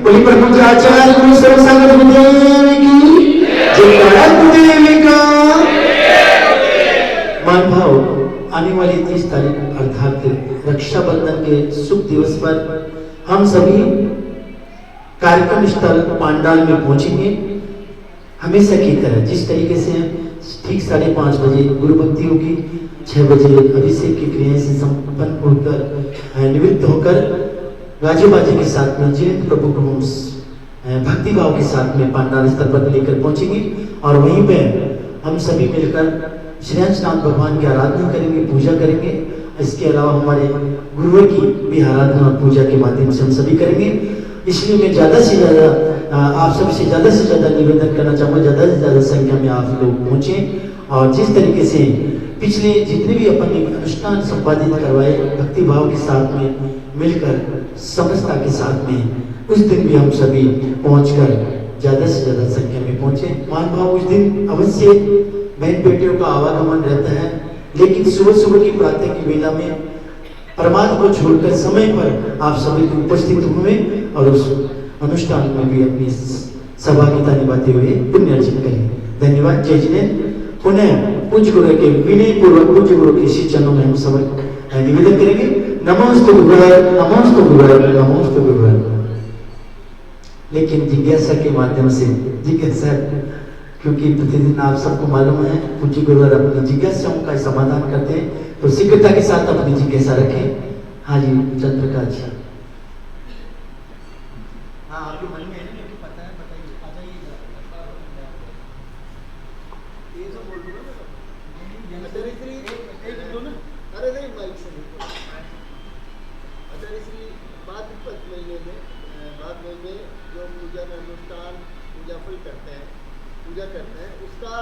कोई प्रभु आचार्य गुरु सर्वसंगत गुरुदेव की जय। गुरुदेव का मान भाव। आने वाली 30 तारीख अर्थात रक्षाबंधन के शुभ दिवस पर हम सभी कार्यक्रम स्थल पांडाल में पहुंचेंगे। हमेशा की तरह जिस तरीके से ठीक 5:30 बजे गुरु भक्ति होगी, 6 बजे अभिषेक की क्रियाएं से संपन्न होकर निवृत्त होकर गाजे बाजे के साथ में जीवित प्रभु को भक्ति भाव के साथ में पांडाल स्थल पर लेकर पहुंचेंगे और वहीं पे हम सभी मिलकर श्रीनाथ भगवान की आराधना करेंगे, पूजा करेंगे। इसके अलावा हमारे गुरुओं की भी आराधना और पूजा के माध्यम से हम सभी करेंगे। इसलिए मैं ज़्यादा से ज़्यादा आप सबसे ज़्यादा से ज़्यादा निवेदन करना चाहूँगा, ज़्यादा से ज़्यादा संख्या में आप लोग पहुँचें और जिस तरीके से पिछले जितने भी अपन ने अनुष्ठान संपादित करवाए भक्ति भाव के साथ में मिलकर समझता के साथ में उस दिन भी हम सभी पहुँचकर ज़्यादा से ज़्यादा संख्या में पहुँचे। मान भाव उस दिन अवश्य बहन बेटियों का आवागमन रहता है, लेकिन सुबह सुबह की प्रातः की वेला में प्रमाद को छोड़कर समय पर आप सभी उपस्थित हुए और उस अनुष्ठान में भी अपनी सहभागिता निभाते हुए पुण्य अर्जन करें। धन्यवाद। जय जिनेन्द्र। पुनः पूज्य गुरु के विनय पूर्वक पूज्य गुरु के श्री चरणों में हम सब निवेदन करेंगे। नमोस्तु गुरुवर, नमोस्तु गुरुवर, नमोस्तु गुरुवर। लेकिन जिज्ञासा के माध्यम से जिज्ञासा, क्योंकि प्रतिदिन आप सबको मालूम है पूज्य गुरुवर अपनी जिज्ञासाओं का समाधान करते हैं, तो शीघ्रता के साथ अपनी जिज्ञासा रखें। हाँ जी चंद्रप्रकाश जी। हाँ आपके मन में है ना, मुझे पता है, बताइए, आ जाइए। ये तो बोल दो ना, अरे नहीं माइक से आचार्य श्री बाद 25 महीने में बाद में जो पूजा में अनुष्ठान पूजा फल करते हैं उसका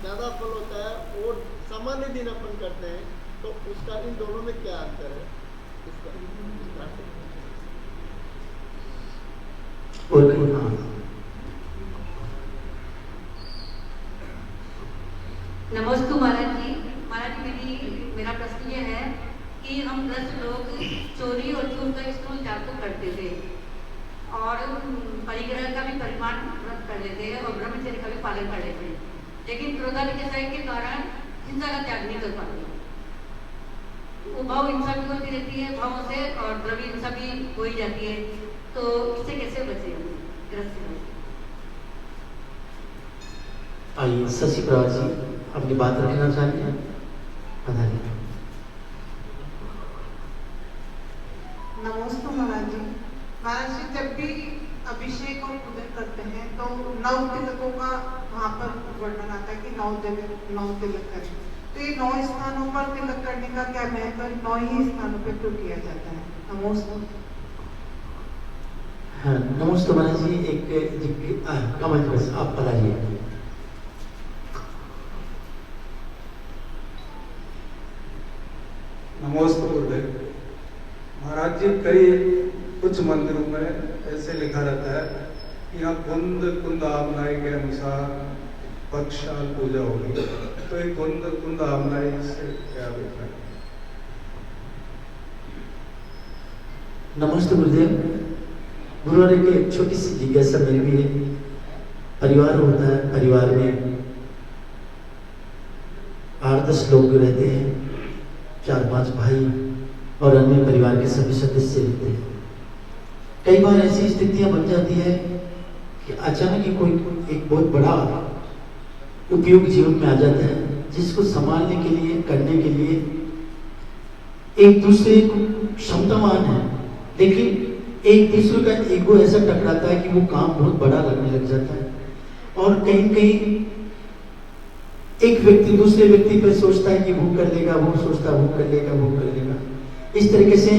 ज़्यादा फल होता है और सामान्य दिन अपन करते हैं, तो उसका इन दोनों में क्या अंतर है? नमस्ते महाराज जी। मेरा प्रश्न ये है कि हम 10 लोग चोरी और चूर का इस्तेमाल जागरूक करते थे और परिग्रह का भी परिमाण व्रत कर लेते हैं और ब्रह्मचर्य का भी पालन कर लेते हैं, लेकिन क्रोधाधिक्य के कारण हिंसा का त्याग नहीं कर पाते। वो भाव हिंसा भी होती रहती है भावों से और द्रव्य हिंसा भी हो ही जाती है, तो इससे कैसे बचे? आइए शशि प्रभा जी अपनी बात रखना चाहिए। बताइए। नमस्ते महाराज जी। महाराज जी जब भी अभिषेक और पूजन करते हैं तो 9 तिलकों का वहाँ पर वर्णन आता है कि 9 तिलक करें, तो ये 9 स्थानों पर तिलक करने का क्या महत्व है? 9 ही स्थानों पर क्यों किया जाता है? नमस्ते। हाँ नमस्ते महाराज जी। एक कमेंट बस आप बताइए। नमस्ते गुरुदेव। महाराज जी कई कुछ मंदिरों में ऐसे लिखा रहता है कि यहाँ कुंद आमनाई के अनुसार पक्षाल पूजा होगी, तो ये कुंद आमनाई से क्या अभिप्राय? नमस्ते गुरुदेव। गुरुवार की एक छोटी सी जिज्ञासा मेरी भी है। परिवार होता है, परिवार में 8-10 लोग रहते हैं, 4-5 भाई और अन्य परिवार के सभी सदस्य रहते हैं। कई बार ऐसी स्थितियां बन जाती है कि अचानक ही कोई एक बहुत बड़ा उपयोग जीवन में आ जाता है, जिसको संभालने के लिए करने के लिए एक दूसरे को क्षमतावान है, लेकिन एक दूसरे का ईगो ऐसा टकराता है कि वो काम बहुत बड़ा लगने लग जाता है और कहीं कहीं एक व्यक्ति दूसरे व्यक्ति पर सोचता है कि वो कर लेगा, वो सोचता है वो कर लेगा, वो कर लेगा, इस तरीके से।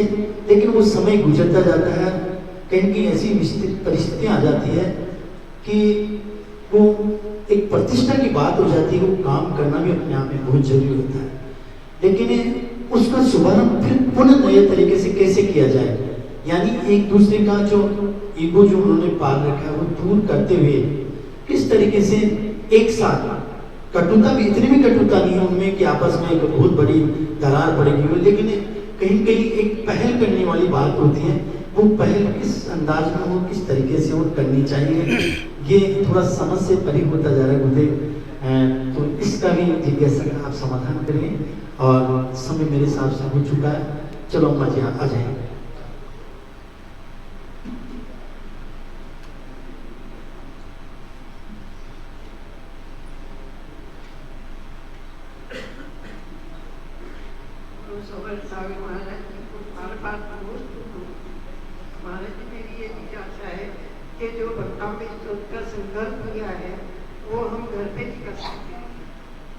लेकिन वो समय गुजरता जाता है, कहीं कहीं ऐसी परिस्थितियां आ जाती है कि वो एक प्रतिष्ठा की बात हो जाती है। वो काम करना भी अपने आप में बहुत जरूरी होता है, लेकिन उसका शुभारंभ फिर पुनः नए तरीके से कैसे किया जाए, यानी एक दूसरे का जो ईगो जो उन्होंने पाल रखा है वो दूर करते हुए किस तरीके से एक साथ, कटुता भी इतनी भी कटुता नहीं है उनमें कि आपस में एक बहुत बड़ी दरार पड़ेगी, लेकिन कहीं कहीं एक पहल करने वाली बात होती है वो पहल किस अंदाज में हो, किस तरीके से वो करनी चाहिए, ये थोड़ा समझ से परे होता जा रहा है गुरुदेव। तो इसका भी जिज्ञासा का आप समाधान करें। और समय मेरे हिसाब से हो चुका है। चलो अम्मा जी आ जाएंगे। महाराज जी मेरी ये जिज्ञासा है कि जो भक्तामृत स्तोत्र का संकल्प किया है वो हम घर पे नहीं कर सकते।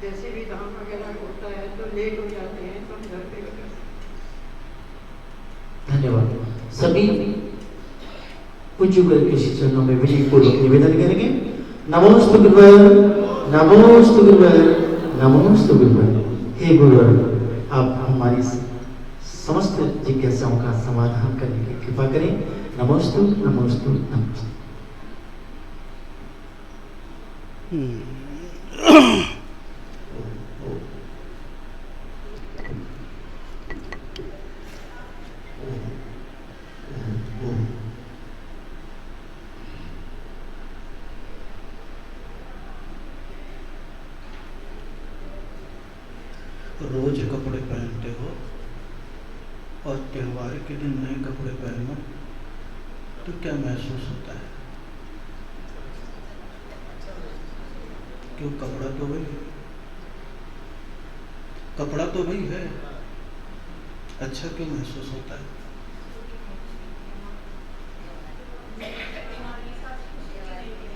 जैसे भी धाम वगैरह होता है तो लेट हो जाते हैं, तो हम घर पे भी कर सकते। धन्यवाद। सभी पूज्य गुरु के चरणों में विनय पूर्वक निवेदन करेंगे। नमोस्तु गुरुवर, नमोस्तु गुरुवर, नमोस्तु गुरुवर। हे गुरुवर, आप हमारी समस्त जिज्ञासाओं का समाधान करने की कृपा करें। नमोस्तु नमोस्तु नमोस्तु। रोज कपड़े पहनते हो और त्योहार के दिन नए कपड़े पहनो तो क्या महसूस होता है? क्यों, कपड़ा तो वही है, कपड़ा तो वही है, अच्छा क्यों महसूस होता है?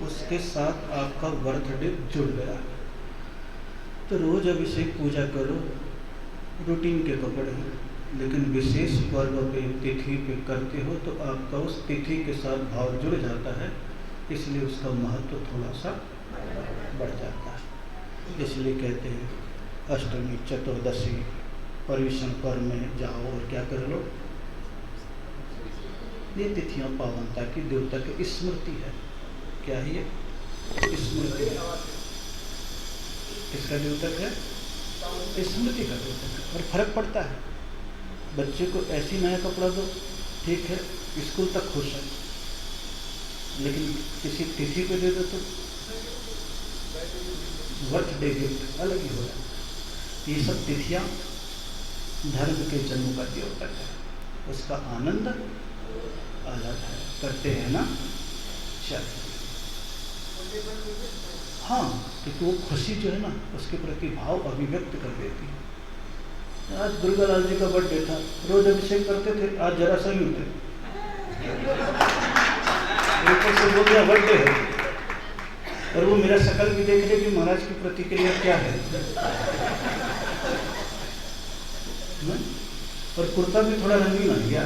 उसके साथ आपका बर्थडे जुड़ गया। तो रोज अभिषेक पूजा करो, रूटीन के कपड़े हैं, लेकिन विशेष पर्व पे तिथि पे करते हो तो आपका उस तिथि के साथ भाव जुड़ जाता है, इसलिए उसका महत्व थोड़ा सा बढ़ जाता है। इसलिए कहते हैं अष्टमी, चतुर्दशी, पर्युषण पर्व में जाओ और क्या कर लो, ये तिथियां पावनता की, देवता की स्मृति है। क्या है ये? स्मृति है। किसका द्योतक है? स्मृति का द्योतक है। और फर्क पड़ता है। बच्चे को ऐसी नया कपड़ा दो, ठीक है, स्कूल तक खुश है, लेकिन किसी तिथि पे दे दो तो बर्थडे गिफ्ट अलग ही हो जाए। ये सब तिथियां धर्म के जन्म का द्योतक है, उसका आनंद अलग है। करते हैं ना? चल, हाँ, क्योंकि वो खुशी जो है ना उसके प्रति भाव अभिव्यक्त कर देती है। आज दुर्गा लाल जी का बर्थडे था, रोज अभिषेक करते थे, आज जरा सा ही होते से वो क्या बर्थडे है, और वो मेरा शकल भी देख ले कि महाराज की प्रतिक्रिया क्या है। और कुर्ता भी थोड़ा रंगीन आ गया,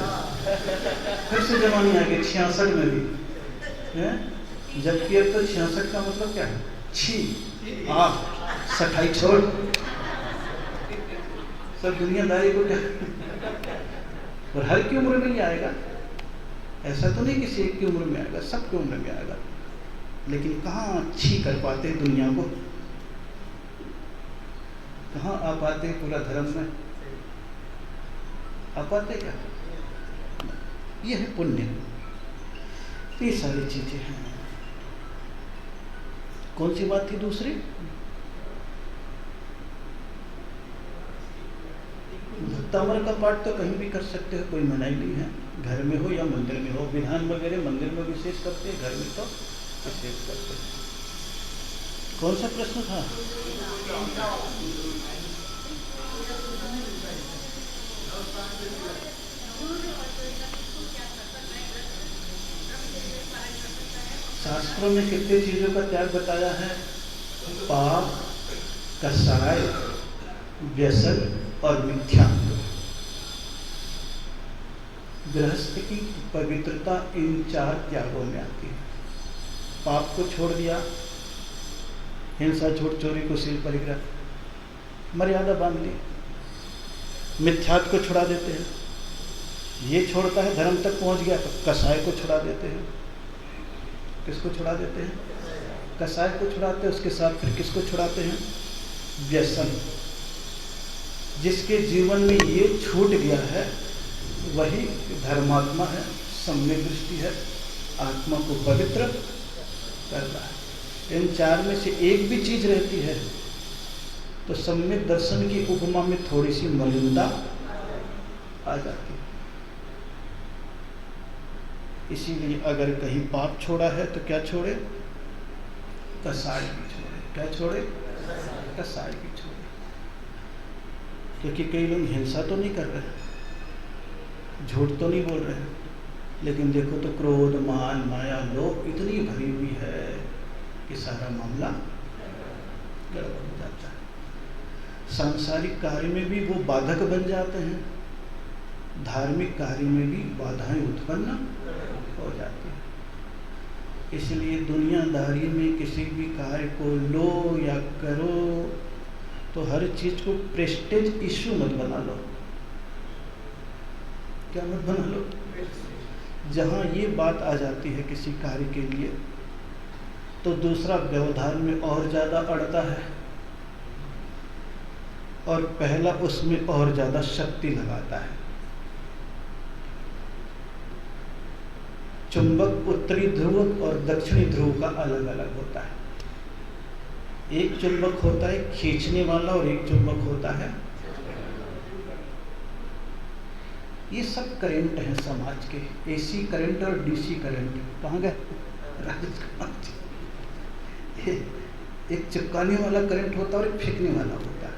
फिर से जमाने आ गए 66 में भी, जबकि अब तो 66 का मतलब क्या है? छी, आह, सफाई छोड़, सब दुनियादारी को क्या। और हर की उम्र में ही आएगा, ऐसा तो नहीं किसी एक की उम्र में आएगा, सबकी उम्र में आएगा। लेकिन कहाँ छी कर पाते हैं दुनिया को, कहाँ आ पाते हैं पूरा धर्म में, आ पाते क्या? ये है पुण्य, ये सारी चीजें हैं। कौन सी बात थी दूसरी? भक्तामर का पाठ तो कहीं भी कर सकते हो, कोई मनाही नहीं है, घर में हो या मंदिर में हो। विधान वगैरह मंदिर में विशेष करते हैं, घर में तो विशेष करते हैं। कौन सा प्रश्न था? शास्त्रों में कितने चीजों का त्याग बताया है? पाप, कसाय, व्यसन और मिथ्या। गृहस्थ की पवित्रता इन 4 त्यागों में आती है। पाप को छोड़ दिया, हिंसा, झूठ, चोरी, कुशील, परिग्रह, मर्यादा बांध ली। मिथ्यात्व को छुड़ा देते हैं, ये छोड़ता है, धर्म तक पहुंच गया तो कसाय को छुड़ा देते हैं। किसको छुड़ा देते हैं? कसाय को छुड़ाते हैं। उसके साथ फिर किसको छुड़ाते हैं? व्यसन। जिसके जीवन में ये छूट गया है वही धर्मात्मा है, सम्यक दृष्टि है, आत्मा को पवित्र कर रहा है। इन चार में से एक भी चीज रहती है तो सम्यक दर्शन की उपमा में थोड़ी सी मलिनता आ जाती है। इसीलिए अगर कहीं पाप छोड़ा है तो क्या छोड़े? कसाई भी छोड़े। क्या छोड़े? कसाई भी छोड़े। क्योंकि कई लोग हिंसा तो नहीं कर रहे, झूठ तो नहीं बोल रहे, लेकिन देखो तो क्रोध, मान, माया, लोभ इतनी भरी हुई है कि सारा मामला गड़बड़ हो जाता है। सांसारिक कार्य में भी वो बाधक बन जाते हैं, धार्मिक कार्य में भी बाधाएं उत्पन्न हो जाती है। इसलिए दुनियादारी में किसी भी कार्य को लो या करो तो हर चीज को प्रेस्टेज इश्यू मत बना लो। क्या मत बना लो? जहां ये बात आ जाती है किसी कार्य के लिए तो दूसरा व्यवधान में और ज्यादा अड़ता है और पहला उसमें और ज्यादा शक्ति लगाता है। चुंबक उत्तरी ध्रुव और दक्षिणी ध्रुव का अलग अलग होता है। एक चुंबक होता है खींचने वाला और एक चुंबक होता है, ये सब करंट हैं समाज के, एसी करंट और डीसी करंट। कहाँ गए? एक चिपकाने वाला करंट होता है और एक फेंकने वाला होता है।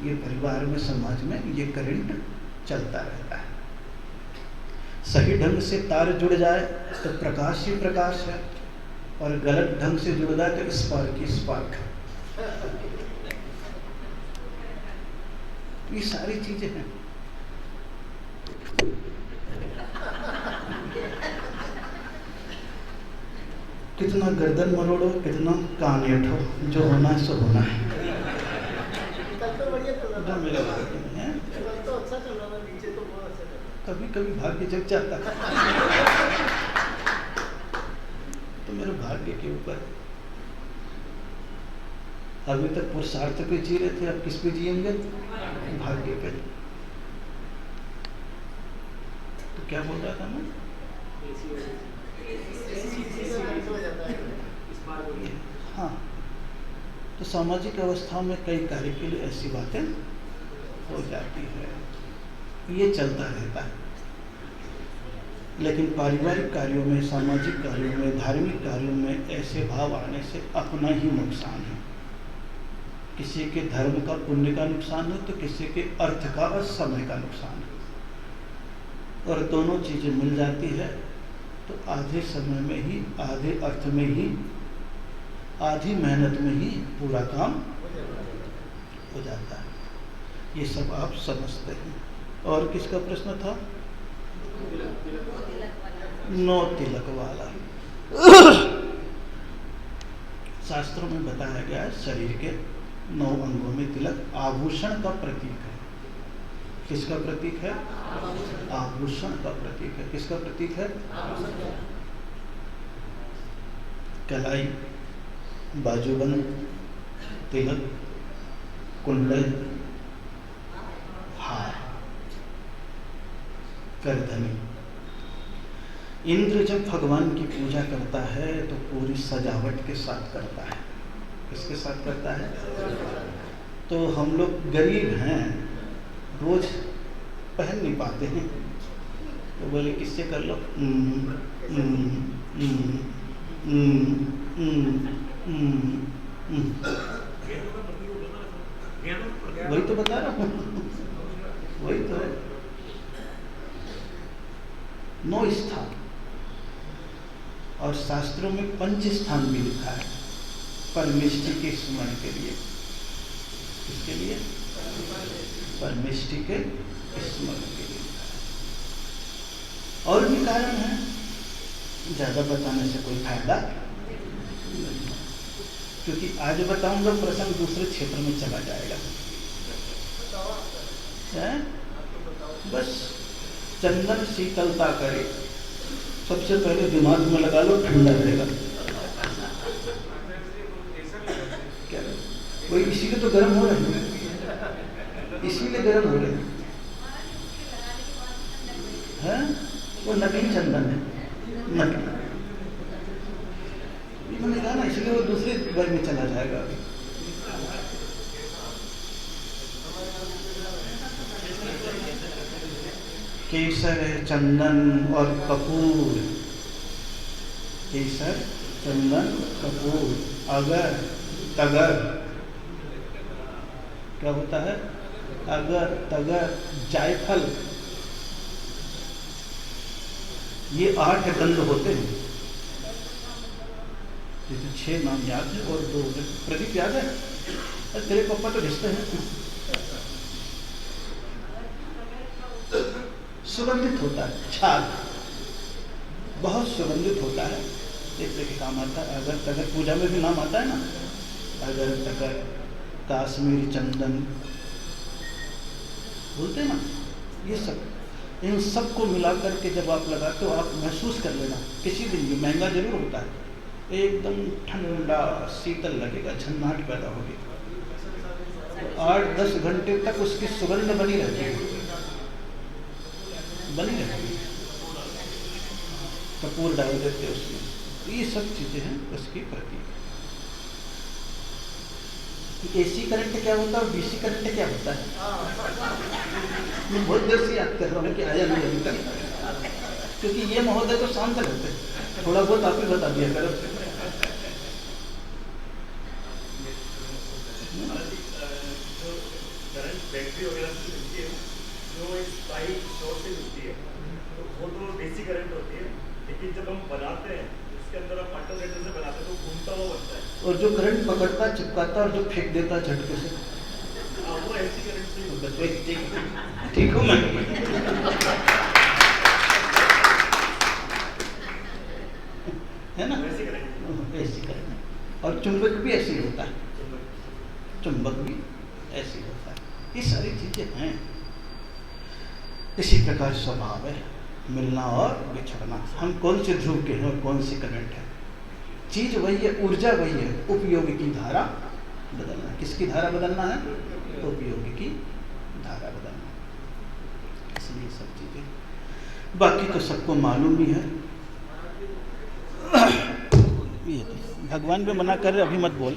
ये परिवार में, समाज में ये करंट चलता रहता है। सही ढंग से तार जुड़ जाए तो प्रकाश ही प्रकाश है और गलत ढंग से जुड़ जाए तो स्पार्क ही स्पार्क है। ये सारी चीजें हैं। कितना गर्दन मरोड़ो, कितना कान ऐठो, जो होना है सो होना है। कल तो बढ़िया चल रहा था। मेरा भाग्य है, कल तो अच्छा चल रहा था, नीचे तो बहुत अच्छा चल रहा था। कभी कभी भाग्य जग जाता है तो मेरे भाग्य के ऊपर। अभी तक पुरुषार्थ पे जी रहे थे, अब किस पे जिएंगे? भाग्य पे। तो क्या बोल रहा था मैं? हाँ, तो सामाजिक अवस्था में कई कार्य के लिए ऐसी बातें हो जाती है, ये चलता रहता है। लेकिन पारिवारिक कार्यों में, सामाजिक कार्यों में, धार्मिक कार्यों में ऐसे भाव आने से अपना ही नुकसान है। किसी के धर्म का, पुण्य का नुकसान है तो किसी के अर्थ का और समय का नुकसान है। और दोनों चीजें मिल जाती है तो आधे समय में ही, आधे अर्थ में ही, आधी मेहनत में ही पूरा काम हो जाता है। ये सब आप समझते हैं। और किसका प्रश्न था? 9 तिलक वाला। शास्त्रों में बताया गया है शरीर के 9 अंगों में तिलक आभूषण का प्रतीक है। किसका प्रतीक है? आभूषण का प्रतीक है। किसका प्रतीक है? कलाई, बाजूबंद, तिलक, कुंडल, हार, करधनी। इंद्र जब भगवान की पूजा करता है तो पूरी सजावट के साथ करता है। किसके साथ करता है? तो हम लोग गरीब हैं, रोज पहन नहीं पाते हैं, तो बोले किससे कर लो? वही तो बता रहा हूँ, वही तो है। 9 स्थान, और शास्त्रों में 5 स्थान भी लिखा है परमेष्टि के स्मरण के लिए। किसके लिए? परमेष्टि के स्मरण के लिए। और भी कारण है, ज्यादा बताने से कोई फायदा नहीं, क्योंकि आज बताऊंगा प्रसंग दूसरे क्षेत्र में चला जाएगा। बस चंदन शीतलता करे, सबसे पहले दिमाग में लगा लो, ठंडा रहेगा। क्या कोई इसीलिए तो गर्म हो रहे हैं, इसीलिए गर्म हो रहे हैं। है वो नकली चंदन है, नकली। मैंने कहा ना, इसलिए वो दूसरे वर्ग में चला जाएगा अभी। केसर है, चंदन और कपूर। केसर, चंदन, कपूर, अगर, तगर, क्या होता है? अगर, तगर, जायफल, ये 8 गंध होते हैं। जैसे 6 नाम याद है और 2 प्रदीप याद है? अरे तेरे पापा तो रिश्ते हैं। सुगंधित होता है, छाल बहुत सुगंधित होता है, इससे के काम आता है। अगर तगर, पूजा में भी नाम आता है ना, अगर तगर, काश्मीरी चंदन बोलते हैं ना, ये सब, इन सब को मिला करके जब आप लगाते हो, आप महसूस कर लेना किसी दिन भी, महंगा जरूर होता है, एकदम ठंडा शीतल लगेगा, झन्नाट पैदा होगी। 8-10 घंटे तक उसकी सुगंध बनी रहती है, बनी रहती है। कपूर डाल देते हैं उसमें। ये सब चीजें हैं उसकी प्रतीक। एसी करंट क्या होता है और डीसी करंट क्या होता है? मैं बहुत देर से याद कर रहा हूँ कि आया नहीं अभी तक, क्योंकि ये महोदय तो शांत रहते हैं, थोड़ा बहुत आप ही बता दिया करो। बैटरी वगैरह से मिलती है, जो एक पाइप शॉर्ट से मिलती है, तो वो तो डीसी करंट होती है। लेकिन जब हम बनाते हैं, इसके अंदर हम अल्टरनेटर से बनाते हैं, तो घूमता हुआ बनता है। और जो करंट पकड़ता, चिपकाता और जो फेंक देता झटके से, वो एसी करंट से होता है। ठीक हो मैं? है ना? AC current. ऐसी करंट। और चुंबक भी ऐसी होता है, चुंबक भी ऐसी होता है। ये सारी चीजें हैं। इसी प्रकार स्वभाव है, मिलना और बिछड़ना। हम कौन से ध्रुव के हैं और कौन सी करंट है? चीज वही है, ऊर्जा वही है, उपयोगी की धारा बदलना। किसकी धारा बदलना है? उपयोगी की धारा बदलना। इसलिए सब चीजें, बाकी तो सबको मालूम ही है। ये भगवान पे मना कर रहे, अभी मत बोल।